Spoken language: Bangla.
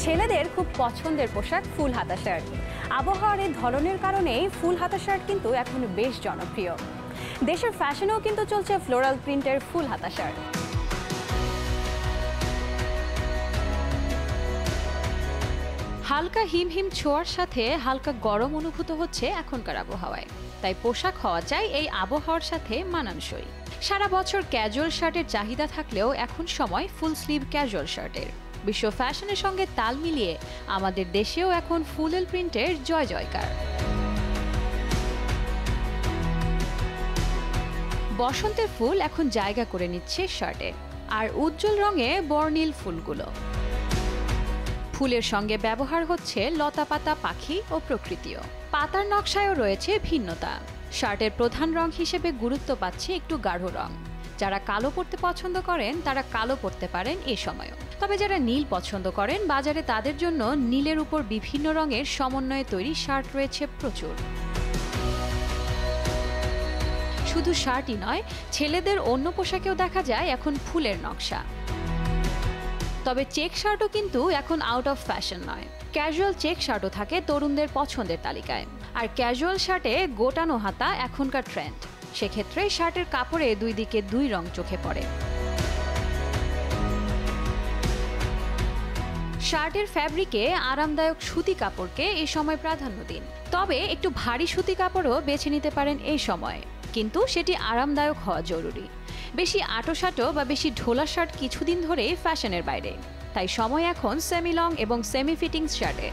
ছেলেদের খুব পছন্দের পোশাক ফুল হাতা শার্ট। আবহাওয়ার এই ধরনের কারণেই ফুল হাতা শার্ট কিন্তু এখন বেশ জনপ্রিয়। দেশের ফ্যাশনেও কিন্তু চলছে ফ্লোরাল প্রিন্টের ফুল হাতা শার্ট। হালকা হিমহিম ছোঁয়ার সাথে হালকা গরম অনুভূত হচ্ছে এখনকার আবহাওয়ায়, তাই পোশাক হওয়া চাই এই আবহাওয়ার সাথে মানানসই। সারা বছর ক্যাজুয়াল শার্টের চাহিদা থাকলেও এখন সময় ফুল স্লিভ ক্যাজুয়াল শার্টের। বিশ্ব ফ্যাশনের সঙ্গে তাল মিলিয়ে আমাদের দেশেও এখন ফুলেল প্রিন্টের জয় জয়কার। বসন্তের ফুল এখন জায়গা করে নিচ্ছে শার্টে, আর উজ্জ্বল রঙে বর্ণিল ফুলগুলো। ফুলের সঙ্গে ব্যবহার হচ্ছে লতাপাতা, পাখি ও প্রকৃতিও। পাতার নকশায়ও রয়েছে ভিন্নতা। শার্টের প্রধান রং হিসেবে গুরুত্ব পাচ্ছে একটু গাঢ় রং। যারা কালো পরতে পছন্দ করেন তারা কালো পরতে পারেন এ সময়ও। তবে যারা নীল পছন্দ করেন, বাজারে তাদের জন্য নীলের উপর বিভিন্ন রঙের সমন্বয়ে তৈরি শার্ট রয়েছে প্রচুর। শুধু শার্টই নয়, ছেলেদের অন্য পোশাকেও দেখা যায় এখন ফুলের নকশা। তবে চেক শার্টও কিন্তু এখন আউট অফ ফ্যাশন নয়। ক্যাজুয়াল চেক শার্টও থাকে তরুণদের পছন্দের তালিকায়। আর ক্যাজুয়াল শার্টে গোটানো হাতা এখনকার ট্রেন্ড। সেক্ষেত্রে শার্টের কাপড়ে দুই দিকে দুই রং চোখে পড়ে। শার্টের ফ্যাব্রিকে আরামদায়ক সুতি কাপড়কে এই সময় প্রাধান্য দিন। তবে একটু ভারী সুতি কাপড়ও বেছে নিতে পারেন এই সময়, কিন্তু সেটি আরামদায়ক হওয়া জরুরি। বেশি আঁটোসাঁটো বা বেশি ঢোলা শার্ট কিছুদিন ধরেই ফ্যাশনের বাইরে, তাই সময় এখন সেমি লং এবং সেমি ফিটিংস শার্টে।